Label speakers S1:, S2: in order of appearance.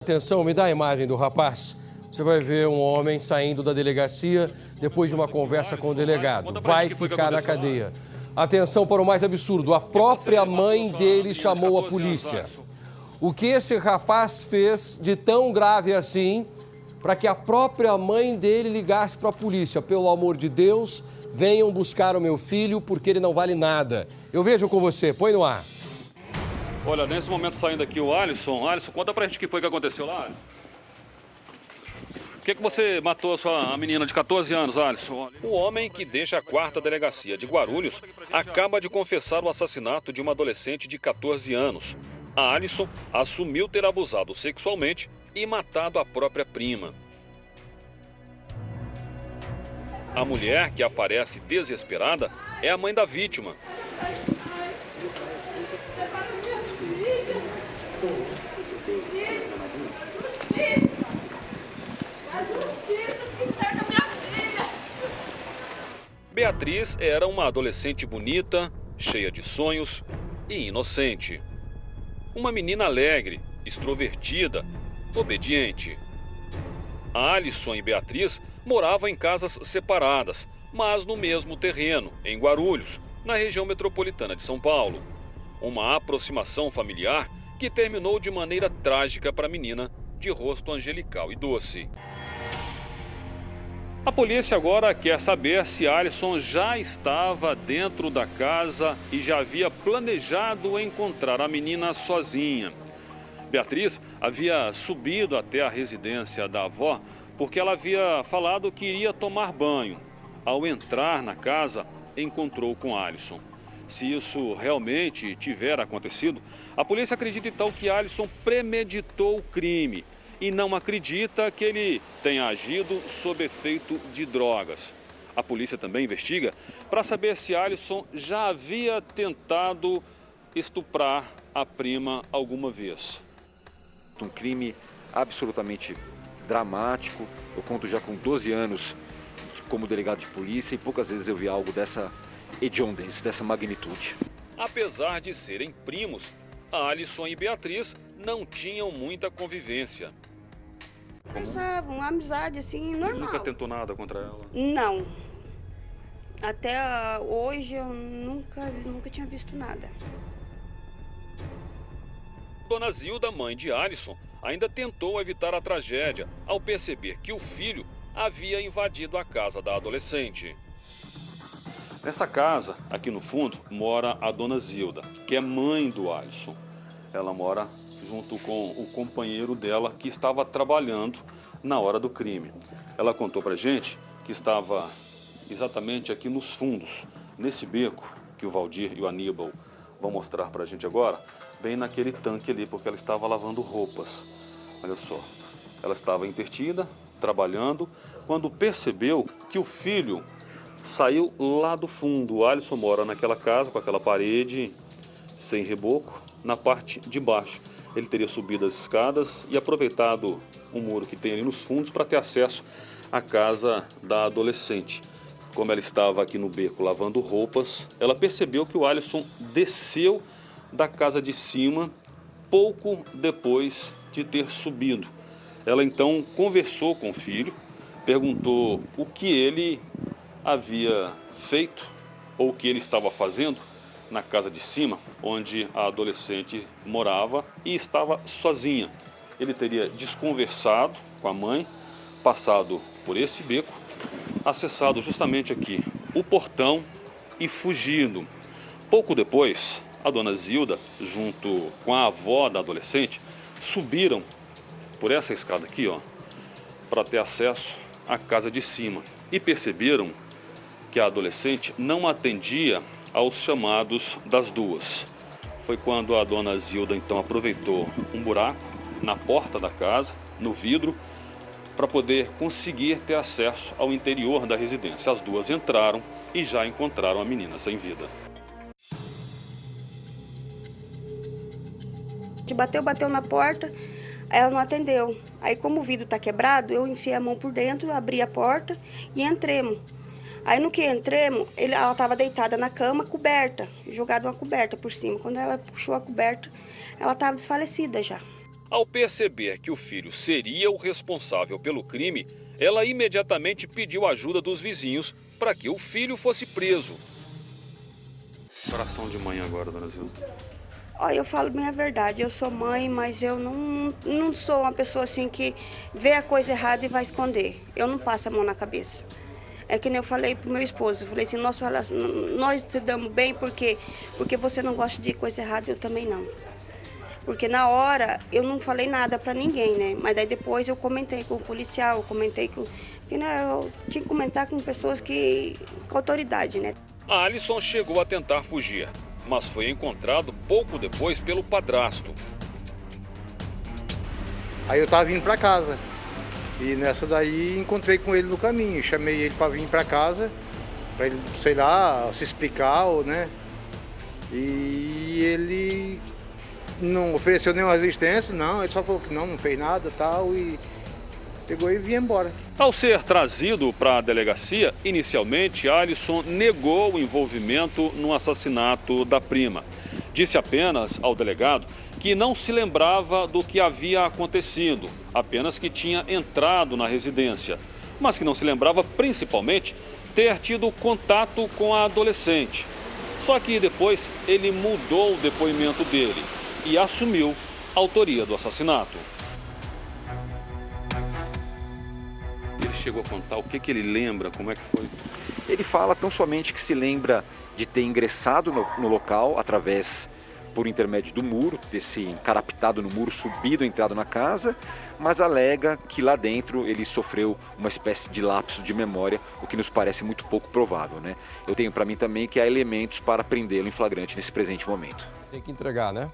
S1: Atenção, me dá a imagem do rapaz. Você vai ver um homem saindo da delegacia depois de uma conversa com o delegado. Vai ficar na cadeia. Atenção para o mais absurdo. A própria mãe dele chamou a polícia. O que esse rapaz fez de tão grave assim para que a própria mãe dele ligasse para a polícia? Pelo amor de Deus, venham buscar o meu filho porque ele não vale nada. Eu vejo com você. Põe no ar.
S2: Olha, nesse momento saindo aqui o Alisson. Alisson, conta pra gente o que foi que aconteceu lá, Alisson. Por que você matou a menina de 14 anos, Alisson? O homem que deixa a 4ª delegacia de Guarulhos acaba de confessar o assassinato de uma adolescente de 14 anos. A Alisson assumiu ter abusado sexualmente e matado a própria prima. A mulher, que aparece desesperada, é a mãe da vítima. Beatriz era uma adolescente bonita, cheia de sonhos e inocente. Uma menina alegre, extrovertida, obediente. Alisson e Beatriz moravam em casas separadas, mas no mesmo terreno, em Guarulhos, na região metropolitana de São Paulo. Uma aproximação familiar que terminou de maneira trágica para a menina de rosto angelical e doce. A polícia agora quer saber se Alisson já estava dentro da casa e já havia planejado encontrar a menina sozinha. Beatriz havia subido até a residência da avó porque ela havia falado que iria tomar banho. Ao entrar na casa, encontrou com Alisson. Se isso realmente tiver acontecido, a polícia acredita então que Alisson premeditou o crime e não acredita que ele tenha agido sob efeito de drogas. A polícia também investiga para saber se Alisson já havia tentado estuprar a prima alguma vez.
S3: Um crime absolutamente dramático. Eu conto já com 12 anos como delegado de polícia e poucas vezes eu vi algo dessa hediondez, dessa magnitude.
S2: Apesar de serem primos, Alisson e Beatriz não tinham muita convivência.
S4: Uma amizade assim, normal.
S2: Nunca tentou nada contra ela?
S4: Não. Até hoje eu nunca tinha visto nada.
S2: Dona Zilda, mãe de Alisson, ainda tentou evitar a tragédia ao perceber que o filho havia invadido a casa da adolescente. Nessa casa, aqui no fundo, mora a Dona Zilda, que é mãe do Alisson. Ela mora junto com o companheiro dela que estava trabalhando na hora do crime. Ela contou pra gente que estava exatamente aqui nos fundos, nesse beco que o Valdir e o Aníbal vão mostrar pra gente agora, bem naquele tanque ali, porque ela estava lavando roupas. Olha só, ela estava intertida, trabalhando, quando percebeu que o filho saiu lá do fundo. O Alisson mora naquela casa com aquela parede sem reboco, na parte de baixo. Ele teria subido as escadas e aproveitado o muro que tem ali nos fundos para ter acesso à casa da adolescente. Como ela estava aqui no beco lavando roupas, ela percebeu que o Alisson desceu da casa de cima pouco depois de ter subido. Ela então conversou com o filho, perguntou o que ele havia feito ou o que ele estava fazendo na casa de cima, onde a adolescente morava e estava sozinha. Ele teria desconversado com a mãe, passado por esse beco, acessado justamente aqui o portão e fugido. Pouco depois, a Dona Zilda, junto com a avó da adolescente, subiram por essa escada aqui, ó, para ter acesso à casa de cima e perceberam que a adolescente não atendia aos chamados das duas. Foi quando a Dona Zilda então aproveitou um buraco na porta da casa, no vidro, para poder conseguir ter acesso ao interior da residência. As duas entraram e já encontraram a menina sem vida.
S4: Bateu na porta, ela não atendeu. Aí como o vidro tá quebrado, eu enfiei a mão por dentro, abri a porta e entremos. Aí no que entremos, ela estava deitada na cama, coberta, jogada uma coberta por cima. Quando ela puxou a coberta, ela estava desfalecida já.
S2: Ao perceber que o filho seria o responsável pelo crime, ela imediatamente pediu ajuda dos vizinhos para que o filho fosse preso. Coração de mãe agora, dona Zilda.
S4: Olha, eu falo bem a verdade, eu sou mãe, mas eu não sou uma pessoa assim que vê a coisa errada e vai esconder. Eu não passo a mão na cabeça. É que nem eu falei pro meu esposo, eu falei assim, nós se damos bem porque você não gosta de coisa errada, eu também não. Porque na hora eu não falei nada para ninguém, né? Mas daí depois eu comentei com o policial, eu comentei com... eu tinha que comentar com pessoas com autoridade, né?
S2: A Alisson chegou a tentar fugir, mas foi encontrado pouco depois pelo padrasto.
S5: Aí eu tava vindo para casa e nessa daí encontrei com ele no caminho, chamei ele para vir para casa, para ele, sei lá, se explicar, né? E ele não ofereceu nenhuma resistência, não, ele só falou que não fez nada, tal, e pegou e vinha embora.
S2: Ao ser trazido para a delegacia, inicialmente Alisson negou o envolvimento no assassinato da prima. Disse apenas ao delegado que não se lembrava do que havia acontecido, apenas que tinha entrado na residência, mas que não se lembrava principalmente ter tido contato com a adolescente. Só que depois ele mudou o depoimento dele e assumiu a autoria do assassinato. Ele chegou a contar o que ele lembra, como é que foi?
S3: Ele fala tão somente que se lembra de ter ingressado no local através, por intermédio do muro, ter se encarapitado no muro, subido, entrado na casa, mas alega que lá dentro ele sofreu uma espécie de lapso de memória, o que nos parece muito pouco provável, né? Eu tenho para mim também que há elementos para prendê-lo em flagrante nesse presente momento.
S1: Tem que entregar, né?